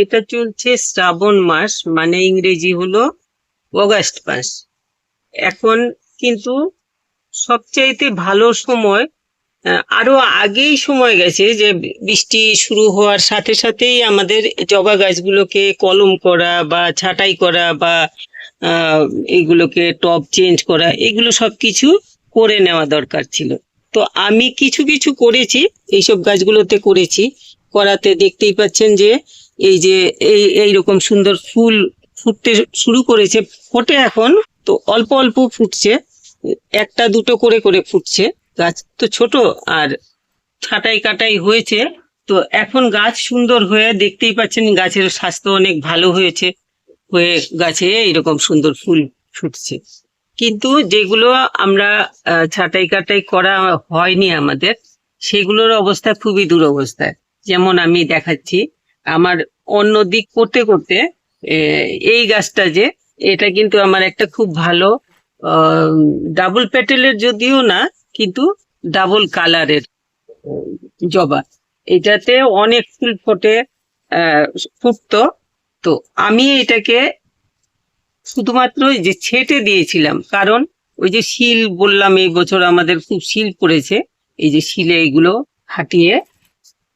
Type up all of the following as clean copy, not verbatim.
এটা চলছে শ্রাবণ মাস, মানে ইংরেজি হলো অগাস্ট মাস। এখন কিন্তু সবচাইতে ভালো সময়, আরো আগেই সময় গেছে, যে বৃষ্টি শুরু হওয়ার সাথে সাথেই আমাদের জবা গাছগুলোকে কলম করা বা ছাঁটাই করা বা আহ এইগুলোকে টব চেঞ্জ করা, এগুলো সবকিছু করে নেওয়া দরকার ছিল। তো আমি কিছু কিছু করেছি, এইসব গাছগুলোতে করেছি। করাতে দেখতেই পাচ্ছেন যে এই যে এইরকম সুন্দর ফুল ফুটতে শুরু করেছে, ফোটে এখন। তো অল্প অল্প ফুটছে, একটা দুটো করে করে ফুটছে। গাছ তো ছোট, আর ছাঁটাই কাটাই হয়েছে। তো এখন গাছ সুন্দর হয়ে, দেখতেই পাচ্ছেন গাছের স্বাস্থ্য অনেক ভালো হয়েছে, হয়ে গাছে এরকম সুন্দর ফুল ফুটছে। কিন্তু যেগুলো আমরা ছাঁটাই কাটাই করা হয়নি আমাদের, সেগুলোর অবস্থা খুবই দুরবস্থায়। যেমন আমি দেখাচ্ছি, আমার অন্য দিক করতে করতে এই গাছটা যে, এটা কিন্তু আমার একটা খুব ভালো ডাবল পেটেলের, যদিও না, কিন্তু ডাবল কালারের জবা। এটাতে অনেক ফুল ফোটে, ফুটতো। তো আমি এটাকে শুধুমাত্র এই যে ছেটে দিয়েছিলাম, কারণ ওই যে শিল বললাম, এই বছর আমাদের খুব শিল পড়েছে। এই যে শিলে এগুলো ফাটিয়ে,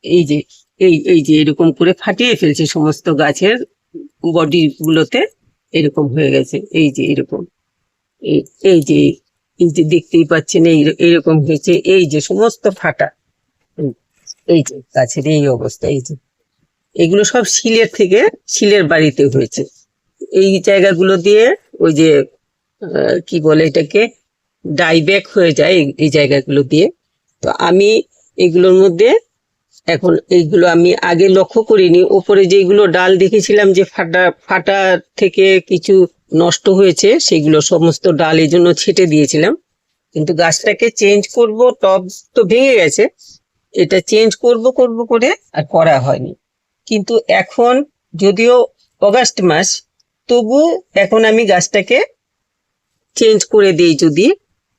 এই যে এই এই যে এরকম করে ফাটিয়ে ফেলছে সমস্ত গাছের বডি গুলোতে, এরকম হয়ে গেছে। এই যে এরকম, এই এই যে এই যে দেখতেই পাচ্ছেন, এইরকম হয়েছে, এই যে সমস্ত ফাটা। এই যে গাছের এই অবস্থা, এই যে এগুলো সব শিলের থেকে, শিলের বাড়িতে হয়েছে। এই জায়গাগুলো দিয়ে ওই যে কি বলে এটাকে, ডাইব্যাক হয়ে যায় এই জায়গাগুলো দিয়ে। তো আমি এগুলোর মধ্যে এখন, এইগুলো আমি আগে লক্ষ্য করিনি, ওপরে যেগুলো ডাল দেখেছিলাম যে ফাটা ফাটা থেকে কিছু নষ্ট হয়েছে, সেগুলো সমস্ত ডাল এই জন্য ছেটে দিয়েছিলাম। কিন্তু গাছটাকে চেঞ্জ করব, টব তো ভেঙে গেছে, এটা চেঞ্জ করব করব করে আর করা হয়নি। কিন্তু এখন যদিও অগাস্ট মাস, তবু এখন আমি গাছটাকে চেঞ্জ করে দিই যদি,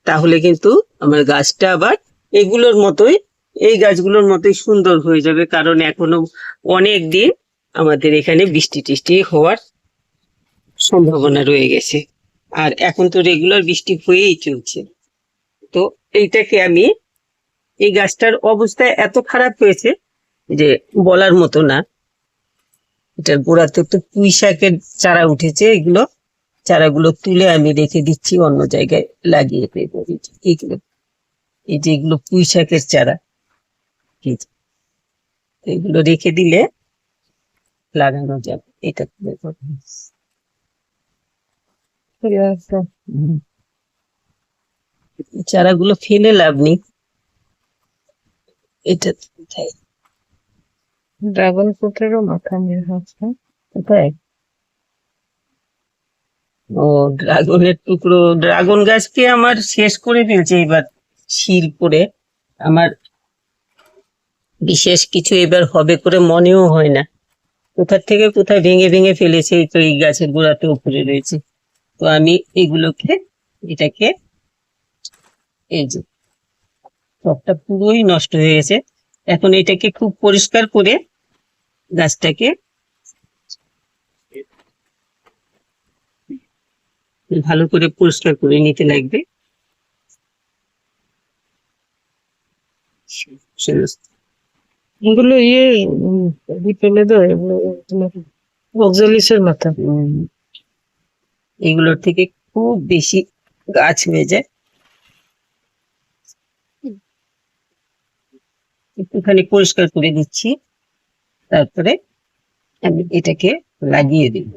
তাহলে কিন্তু আমার গাছটা আবার এগুলোর মতোই, এই গাছগুলোর মতোই সুন্দর হয়ে যাবে। কারণ এখনো অনেক দিন আমাদের এখানে বৃষ্টি টিষ্টি হওয়ার সম্ভাবনা রয়ে গেছে, আর এখন তো রেগুলার বৃষ্টি হয়েই চলছে। তো এইটাকে আমি, এই গাছটার অবস্থা এত খারাপ হয়েছে যে বলার মতো না। এটার গোড়াতে তো পুঁই শাকের চারা উঠেছে, এগুলো চারাগুলো তুলে আমি রেখে দিচ্ছি, অন্য জায়গায় লাগিয়ে দেবো। এইগুলো, এই যে এগুলো পুঁই শাকের চারা, এগুলো রেখে দিলে লাগানো যাবে। এটা চারাগুলো ফেলে লাভ নেই। এটা ড্রাগন ফ্রুটেরও মাথা বের হচ্ছে। কোথায়? ও, ড্রাগনের টুকরো। ড্রাগন গাছকে আমার শেষ করে ফেলছে এবার শিল পড়ে। আমার বিশেষ কিছু এবার হবে করে মনেও হয় না, কোথা থেকে কোথায় ভেঙে ভেঙে ফেলেছে। তো এই গাছের গোড়াতে উপরে রয়েছে। তো আমি এগুলোকে, এটাকে, এই যে টবটা পুরোই নষ্ট হয়ে গেছে। এখন এটাকে খুব পরিষ্কার করে গাছটাকে ভালো করে পরিষ্কার করে নিতে লাগবে। এগুলো ফেলে দাও, এগুলো অক্সালিসের মাথা। এগুলোর থেকে খুব বেশি গাছ হয়ে যায়। একটুখানি পরিষ্কার করে দিচ্ছি, তারপরে আমি এটাকে লাগিয়ে দেব।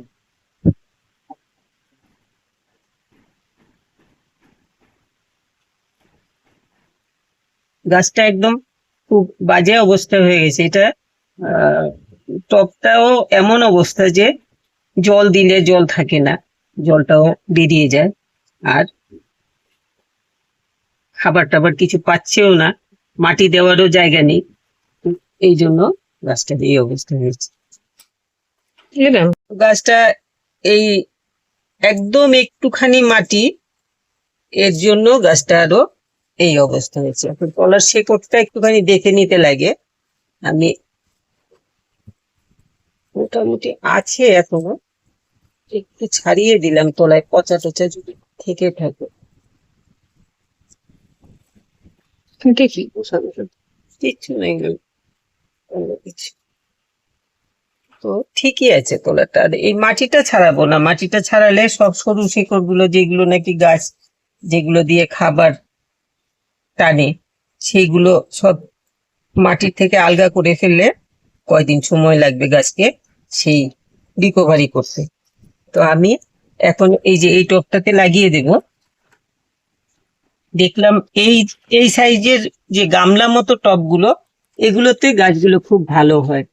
গাছটা একদম খুব বাজে অবস্থা হয়ে গেছে। এটা টবটাও এমন অবস্থা যে জল দিলে জল থাকে না, জলটাও বেরিয়ে যায়, আর খাবার টাবার কিছু পাচ্ছেও না, মাটি দেওয়ারও জায়গা নেই। এই জন্য গাছটার এই অবস্থা হয়েছে। গাছটা এই একদম একটুখানি মাটি, এর জন্য গাছটা আরো এই অবস্থা হয়েছে। এখন তলার শেকড়টা একটুখানি দেখে নিতে লাগে। আমি মোটামুটি আছে এখনো, একটু ছাড়িয়ে দিলাম তলায় পচা টচা যদি থেকে থাকে। এটা কি? কিচ্ছু নেই গো, অন্য কিছু। তো ঠিকই আছে তলাটা। আর এই মাটিটা ছাড়াবো না, মাটিটা ছাড়ালে সব সরু শিকড় গুলো যেগুলো নাকি গাছ যেগুলো দিয়ে খাবার টানে সেইগুলো সব মাটির থেকে আলগা করে ফেললে কয়দিন সময় লাগবে গাছকে সেই রিকভারি করতে। তো আমি এখন এই যে এই টবটাতে লাগিয়ে দেব। দেখলাম এই এই সাইজের যে গামলা মতো টবগুলো, এগুলোতে গাছগুলো খুব ভালো হয়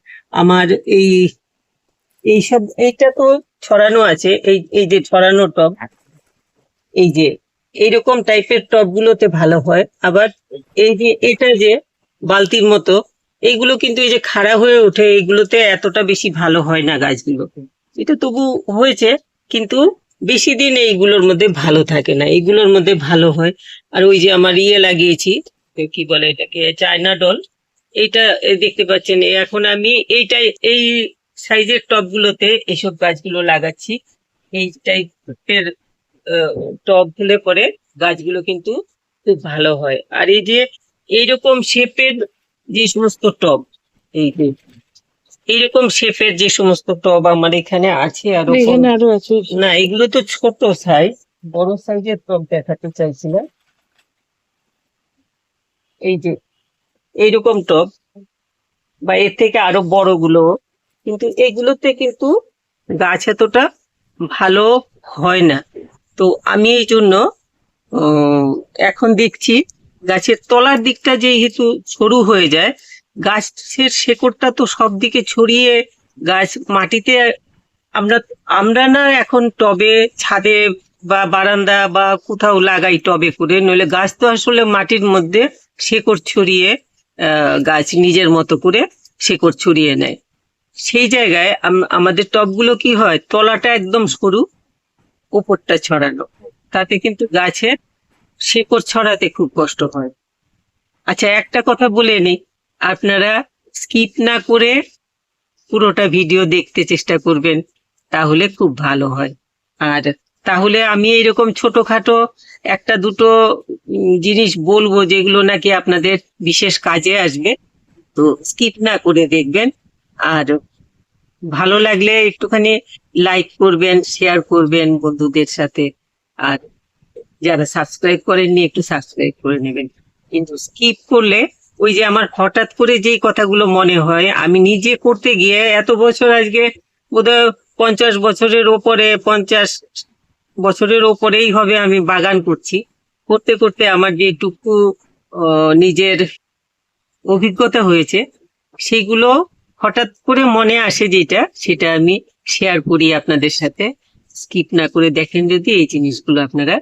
আমার। এই এইসব এইটা তো ছড়ানো আছে, এই এই যে ছড়ানো টব, এই যে এইরকম টাইপের টবগুলোতে ভালো হয়। আবার এই যে এটা যে বালতির মতো, এইগুলো কিন্তু এই যে খাড়া হয়ে ওঠে, এইগুলোতে এতটা বেশি ভালো হয় না গাছগুলো। এটা তবু হয়েছে, কিন্তু বেশি দিন এইগুলোর মধ্যে ভালো থাকে না, এইগুলোর মধ্যে ভালো হয়। আর ওই যে আমার ইয়ে লাগিয়েছি, কি বলে এটাকে, চায়না ডল, এইটা দেখতে পাচ্ছেন। এখন আমি এইটাই এই সাইজের টবগুলোতে এইসব গাছগুলো লাগাচ্ছি। এই টাইপের টব হলে পরে গাছগুলো কিন্তু খুব ভালো হয়। আর এই যে এইরকম শেপের যে সমস্ত টব, এই যে এইরকম শেপের যে সমস্ত টব আমার এখানে আছে আরো এখানে আরো আছে। না, এগুলো তো ছোট সাইজ, বড় সাইজের টব দেখাতে চাইছিলাম। এই যে এইরকম টব বা এর থেকে আরো বড় গুলো, কিন্তু এগুলোতে কিন্তু গাছ এতটা ভালো হয় না। তো আমি এই জন্য উম, এখন দেখছি গাছের তলার দিকটা যেহেতু সরু হয়ে যায়, গাছের শেকড়টা তো সব দিকে ছড়িয়ে গাছ মাটিতে, আমরা আমরা না এখন টবে, ছাদে বা বারান্দা বা কোথাও লাগাই টবে করে, নইলে গাছ তো আসলে মাটির মধ্যে শেকড় ছড়িয়ে গাছ নিজের মতো করে শেকড় ছড়িয়ে নেয়। সেই জায়গায় আমাদের টবগুলো কি হয়, তলাটা একদম সরু, উপরটা ছড়ানো, তাতে কিন্তু গাছের শেকড় ছড়াতে খুব কষ্ট হয়। আচ্ছা, একটা কথা বলে নিই, আপনারা স্কিপ না করে পুরোটা ভিডিও দেখতে চেষ্টা করবেন, তাহলে খুব ভালো হয়। আর তাহলে আমি এরকম ছোটখাটো একটা দুটো জিনিস বলবো যেগুলো নাকি আপনাদের বিশেষ কাজে আসবে। তো স্কিপ না করে দেখবেন। আর ভালো লাগলে একটুখানি লাইক করবেন, শেয়ার করবেন বন্ধুদের সাথে। আর যারা সাবস্ক্রাইব করেননি একটু সাবস্ক্রাইব করে নেবেন। কিন্তু স্কিপ করলে ওই যে আমার হঠাৎ করে যেই কথাগুলো মনে হয়, আমি নিজে করতে গিয়ে এত বছর, আজকে বোধহয় 50 বছরের ওপরে, 50 বছরের ওপরেই হবে আমি বাগান করছি। করতে করতে আমার যেটুকু নিজের অভিজ্ঞতা হয়েছে, সেগুলো হঠাৎ করে মনে আসে, যেটা সেটা আমি শেয়ার করি আপনাদের সাথে। স্কিপ না করে দেখেন যদি, এই জিনিসগুলো আপনারা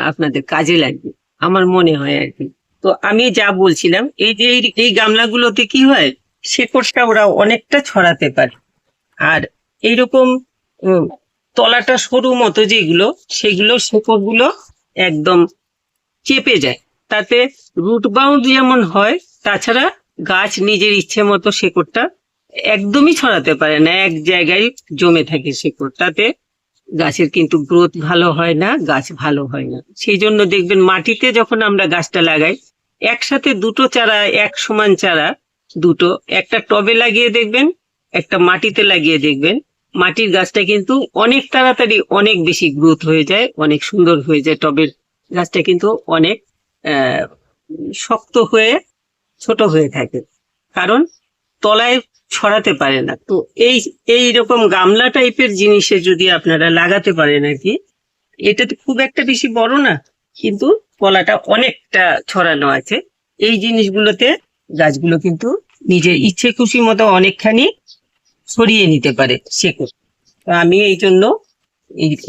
আপনাদের কাজে লাগবে আমার মনে হয় আর কি। তো আমি যা বলছিলাম, এই যে এই গামলাগুলোতে কি হয়, শেকড়টা ওরা অনেকটা ছড়াতে পারে। আর এইরকম উম, তলাটা সরু মতো যেগুলো, সেগুলো শেকড়গুলো একদম চেপে যায়, তাতে রুট বাউন্ড যেমন হয়, তাছাড়া গাছ নিজের ইচ্ছে মতো শেকড়টা একদমই ছড়াতে পারে না, এক জায়গায় জমে থাকে শেকড়, তাতে গাছের কিন্তু গ্রোথ ভালো হয় না, গাছ ভালো হয় না। সেই জন্য দেখবেন মাটিতে যখন আমরা গাছটা লাগাই, একসাথে দুটো চারা, এক সমান চারা দুটো, একটা টবে লাগিয়ে দেখবেন, একটা মাটিতে লাগিয়ে দেখবেন, মাটির গাছটা কিন্তু অনেক তাড়াতাড়ি অনেক বেশি গ্রোথ হয়ে যায়, অনেক সুন্দর হয়ে যায়। টবের গাছটা কিন্তু অনেক আহ শক্ত হয়ে ছোট হয়ে থাকে, কারণ তলায় ছড়াতে পারে না। তো এই এইরকম গামলা টাইপের জিনিসে যদি আপনারা লাগাতে পারেন আর কি, এটা তো খুব একটা বেশি বড় না, কিন্তু কলাটা অনেকটা ছড়ানো আছে, এই জিনিসগুলোতে গাছগুলো কিন্তু নিজের ইচ্ছে খুশি মতো অনেকখানি ছড়িয়ে নিতে পারে শেকড়। তো আমি এই জন্য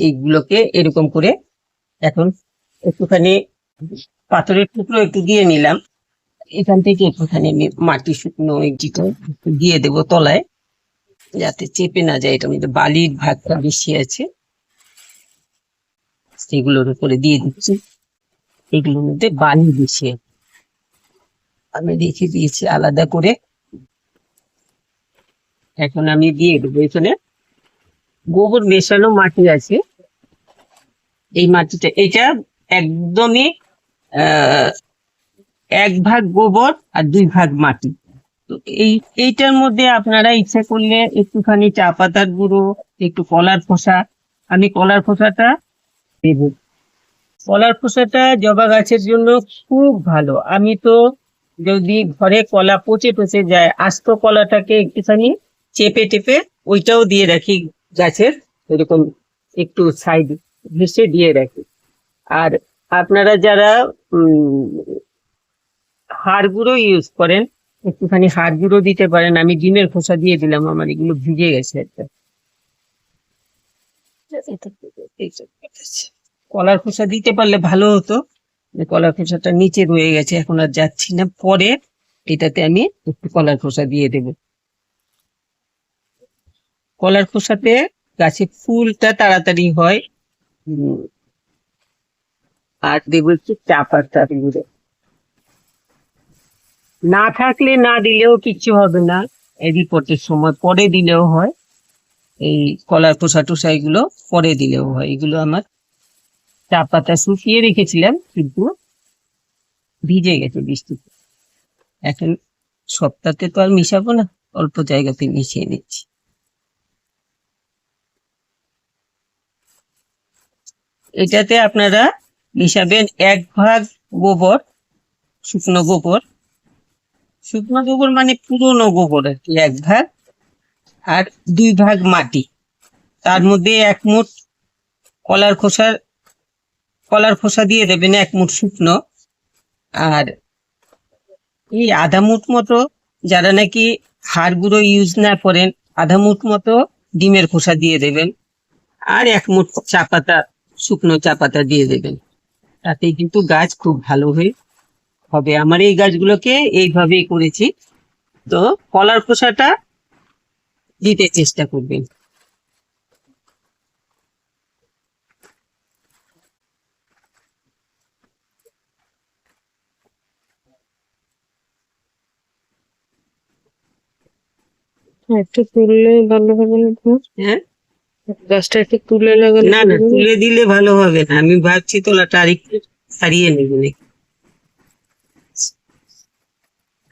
এইগুলোকে এরকম করে এখন একটুখানি পাথরের টুকরো একটু দিয়ে নিলাম, এখান থেকে একটুখানি আমি মাটি শুকনো একটু দিয়ে দেবো তলায়, যাতে চেপে না যায়। এটার মধ্যে বালির ভাগটা বেশি আছে, সেগুলোর উপরে দিয়ে দিচ্ছি। এগুলোর মধ্যে বালি বেশি আছে, আমি রেখে দিয়েছি আলাদা করে। এখন আমি দিয়ে দেবো এখানে গোবর মেশানো মাটি আছে। এই মাটিটা এটা একদমই আহ 1 ভাগ গোবর আর 2 ভাগ মাটি। তো এইটার মধ্যে আপনারা ইচ্ছা করলে একটুখানি চা পাতার গুঁড়ো, একটু কলার খোসা, আমি কলার খোসাটা দেবো। কলার খোসাটা জবা গাছের জন্য খুব ভালো। আমি তো যদি ঘরে কলা পচে টচে যায়, আস্ত কলাটাকে একটুখানি চেপে টেপে ওইটাও দিয়ে রাখি গাছের, এরকম একটু সাইড ঘেঁষে দিয়ে রাখি। আর আপনারা যারা হাড় গুঁড়ো ইউজ করেন, একটুখানি হাড় গুঁড়ো দিতে পারেন। আমি ডিমের খোসা দিয়ে দিলাম, আমার এগুলো ভিজে গেছে একটা। কলার খোসা দিতে পারলে ভালো হতো, কলার খোসাটা নিচে রয়ে গেছে, এখন আর যাচ্ছি না। পরে এটাতে আমি একটু কলার খোসা দিয়ে দেব। কলার খোসাতে গাছে ফুলটা তাড়াতাড়ি হয়। আর দেবো একটু চা পাতার গুঁড়ো। না থাকলে না দিলেও কিচ্ছু হবে না, রিপোর্টের সময় পরে দিলেও হয়। এই কলার খোসা টোসা এগুলো পরে দিলেও হয়। এগুলো আমার চা পাতা শুকিয়ে রেখেছিলাম, কিন্তু ভিজে গেছে বৃষ্টিতে। এখন সপ্তাহে তো আর মিশাবো না, অল্প জায়গাতে মিশিয়ে নিচ্ছি। এটাতে আপনারা মিশাবেন 1 ভাগ গোবর, শুকনো গোবর। শুকনো গোবর মানে পুরনো গোবর আর কি, 1 ভাগ। আর 2 ভাগ মাটি। তার মধ্যে 1 মুঠ কলার খোসা দিয়ে দেবেন, 1 মুঠ শুকনো। আর এই আধা মুঠ মতো, যারা নাকি হাড় গুঁড়ো ইউজ না করেন, আধা মুঠ মতো ডিমের খোসা দিয়ে দেবেন। আর 1 মুঠ চা পাতা, শুকনো চা পাতা দিয়ে দেবেন। তাতেই কিন্তু গাছ খুব ভালো হবে। আমার এই গাছগুলোকে এইভাবেই করেছি। তো কলার খোসাটা দিতে চেষ্টা করবেন। একটু তুললে ভালো হবে না তো? হ্যাঁ, গাছটা একটু তুলে লাগালে না না, ভালো হবে? তুলে দিলে ভালো হবে না। আমি ভাবছি তোলাটা আরেকটু ছাড়িয়ে নেব নাকি।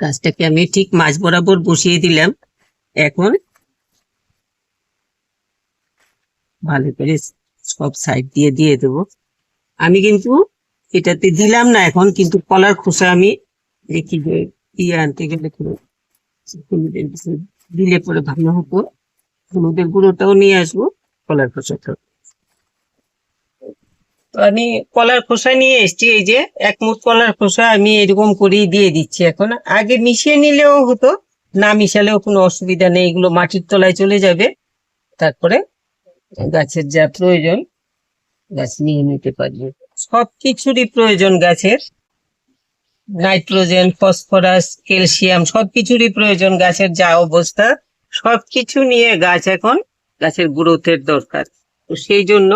গাছটাকে আমি ঠিক মাঝ বরাবর বসিয়ে দিলাম। এখন ভালো করে সব সাইড দিয়ে দিয়ে দেবো। আমি কিন্তু এটাতে দিলাম না এখন, কিন্তু কলার খোসা আমি দেখি যে আনতে গেলে হলুদের দিলে পরে ভালো হতো। হলুদের গুঁড়োটাও নিয়ে আসবো, কলার খোসাটা। তো আমি কলার খোসা নিয়ে এসেছি, এই যে 1 মুঠ কলার খোসা আমি এরকম করেই দিয়ে দিচ্ছি। এখন আগে মিশিয়ে নিলেও হতো, না মিশালেও কোনো অসুবিধা নেই, এগুলো মাটির তলায় চলে যাবে। তারপরে গাছের যা প্রয়োজন গাছ নিয়ে নিতে পারবে। সবকিছুরই প্রয়োজন গাছের, নাইট্রোজেন, ফসফরাস, ক্যালসিয়াম সবকিছুরই প্রয়োজন। গাছের যা অবস্থা, সবকিছু নিয়ে গাছ এখন, গাছের গ্রোথের দরকার। তো সেই জন্য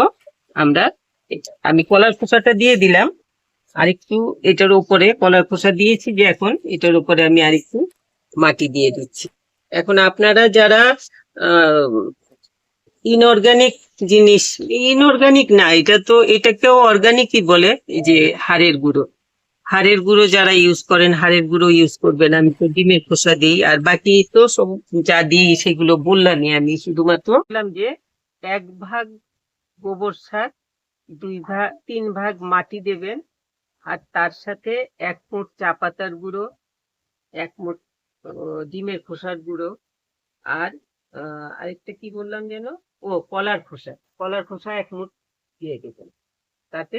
আমি কলার খোসাটা দিয়ে দিলাম। আরেকটু এটার উপরে কলার খোসা দিয়েছি, যে এখন এটার উপরে আমি আরেকটু মাটি দিয়ে দিচ্ছি। এখন আপনারা যারা ইনঅর্গানিক জিনিস, ইনঅর্গানিক না, এটাকেও অর্গানিকই বলে, এই যে হাড়ের গুঁড়ো যারা ইউজ করেন, হাড়ের গুঁড়ো ইউজ করবেন। আমি তো ডিমের খোসা দিই, আর বাকি তো সব যা দিই সেগুলো বললামই। আমি শুধুমাত্র বললাম যে 1 ভাগ গোবর সার, 3 ভাগ মাটি দেবেন। আর তার সাথে 1 মুঠ চা পাতার গুঁড়ো, 1 মুঠ ডিমের খোসার গুঁড়ো, আর আরেকটা কি বললাম যেন, কলার খোসা 1 মুঠ দিয়ে দেবেন। তাতে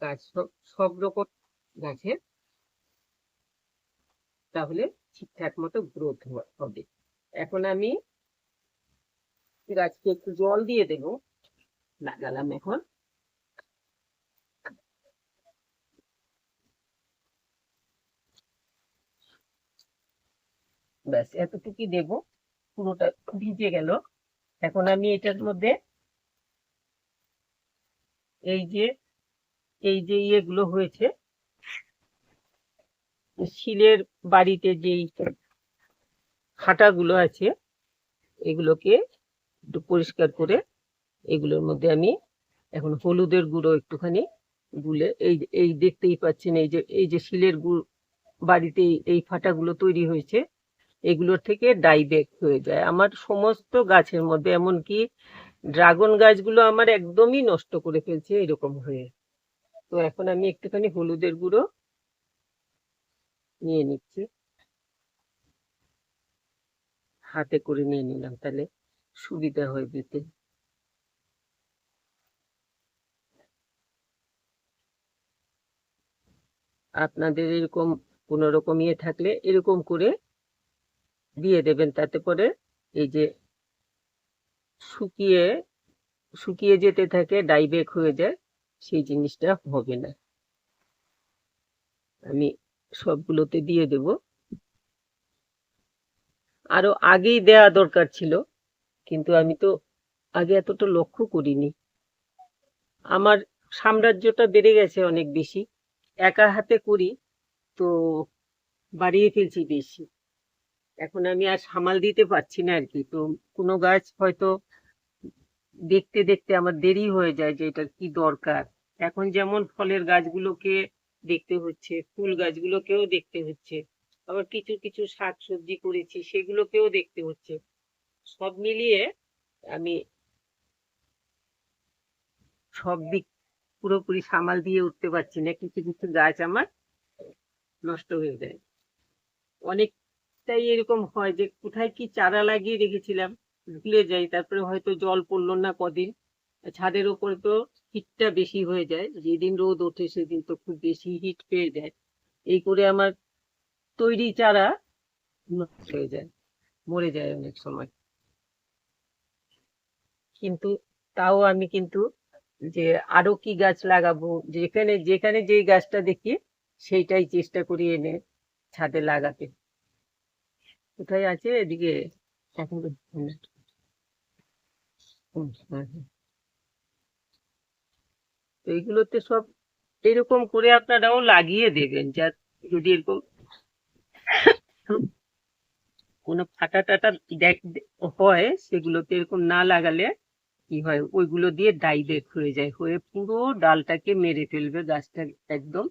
গাছ সব রকম গাছের তাহলে ঠিকঠাক মতো গ্রোথ হবে। এখন আমি গাছকে একটু জল দিয়ে দেব, লাগালাম এখন। ব্যাস এতটুকুই দেব, পুরোটা ভিজে গেল। এখন আমি এটার মধ্যে এই যে ইয়েগুলো হয়েছে, শিলের বাড়িতে যেই খাটাগুলো আছে, এগুলোকে একটু পরিষ্কার করে এগুলোর মধ্যে আমি এখন হলুদের গুঁড়ো একটুখানি গুলে এই দেখতেই পাচ্ছেন এই যে শিলের বাড়িতে এই ফাটাগুলো তৈরি হয়েছে, এগুলোর থেকে ডাইব্যাক হয়ে যায় আমার সমস্ত গাছের মধ্যে, এমনকি ড্রাগন গাছগুলো আমার একদমই নষ্ট করে ফেলছে এরকম হয়ে। তো এখন আমি একটুখানি হলুদের গুঁড়ো নিয়ে নিচ্ছি, হাতে করে নিয়ে নিলাম, তাহলে সুবিধা হয়ে দিতে। আপনাদের এরকম কোনো রকম ইয়ে থাকলে এরকম করে দিয়ে দেবেন, তাতে করে এই যে শুকিয়ে শুকিয়ে যেতে থাকে, ডাইব্যাক হয়ে যায়, সেই জিনিসটা হবে না। আমি সবগুলোতে দিয়ে দেব। আরো আগেই দেয়া দরকার ছিল, কিন্তু আমি তো আগে এতটা লক্ষ্য করিনি। আমার সাম্রাজ্যটা বেড়ে গেছে অনেক বেশি, একা হাতে করি তো বাড়িয়ে ফেলছি বেশি, এখন আমি আর সামাল দিতে পারছি না আর কি। তো কোনো গাছ হয়তো দেখতে দেখতে আমার দেরি হয়ে যায় যে এটার কি দরকার। এখন যেমন ফলের গাছগুলোকে দেখতে হচ্ছে, ফুল গাছগুলোকেও দেখতে হচ্ছে, আবার কিছু কিছু শাক সবজি করেছি সেগুলোকেও দেখতে হচ্ছে। সব মিলিয়ে আমি সব দিক পুরোপুরি সামাল দিয়ে উঠতে পারছি না, কিছু কিছু গাছ আমার নষ্ট হয়ে যায়। অনেকটাই এরকম হয় যে কোথায় কি চারা লাগিয়ে রেখেছিলাম ভুলে যাই, তারপরে হয়তো জল পড়লো না কদিন, ছাদের উপরে তো হিটটা বেশি হয়ে যায়, যেদিন রোদ ওঠে সেদিন তো খুব বেশি হিট পেয়ে যায়, এই করে আমার তৈরি চারা নষ্ট হয়ে যায়, মরে যায় অনেক সময়। কিন্তু তাও আমি কিন্তু যে আরো কি গাছ লাগাবো, যেখানে যেখানে যেই গাছটা দেখি সেইটাই চেষ্টা করি এনে ছাদে লাগাতে। কোথায় আছে এদিকে এখন তো হ্যাঁ, হ্যাঁ। তো এইগুলোতে সব এরকম করে আপনারাও লাগিয়ে দেবেন, যা যদি এরকম কোনো ফাটা টাটা হয়, সেগুলোতে এরকম না লাগালে কি হয়, ওইগুলো দিয়ে ডাইব্যাক হয়ে যায়, হয়ে পুরো ডালটাকে মেরে ফেলবে, গাছটা একদম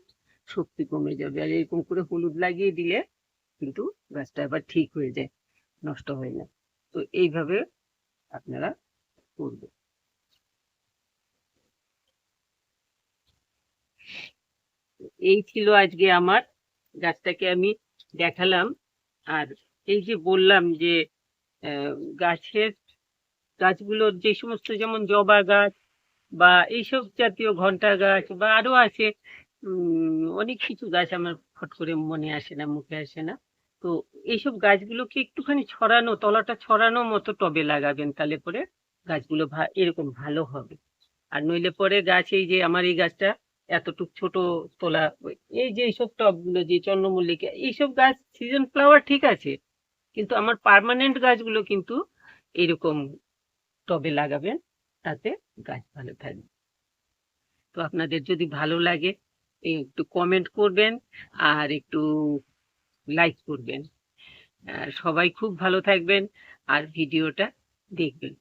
শক্তি কমে যাবে। আর এরকম করে হলুদ লাগিয়ে দিলে কিন্তু গাছটা আবার ঠিক হয়ে যায়, নষ্ট হয় না। তো এইভাবে আপনারা করবেন। এই ছিল আজকে আমার, গাছটাকে আমি দেখালাম। আর এই যে বললাম যে আহ, গাছের গাছগুলোর যে সমস্ত, যেমন জবা গাছ বা এইসব জাতীয় ঘন্টা গাছ বা আরো আছে, অনেক কিছু গাছ আমার ফট করে মনে আসে না, মুখে আসে না। তো এইসব গাছগুলোকে একটুখানি ছড়ানো, তলাটা ছড়ানো মতো টবে লাগাবেন, তাহলে পরে গাছগুলো এরকম ভালো হবে। আর নইলে পরে গাছ, এই যে আমার এই গাছটা এতটুক ছোট তোলা, এই যে এইসব টবগুলো, যে চন্দ্রমল্লিকা এইসব গাছ সিজন ফ্লাওয়ার ঠিক আছে, কিন্তু আমার পার্মানেন্ট গাছগুলো কিন্তু এরকম টবে লাগাবেন, তাতে গাছ ভালো থাকবে। তো আপনাদের যদি ভালো লাগে একটু কমেন্ট করবেন আর একটু লাইক করবেন। সবাই খুব ভালো থাকবেন আর ভিডিওটা দেখবেন।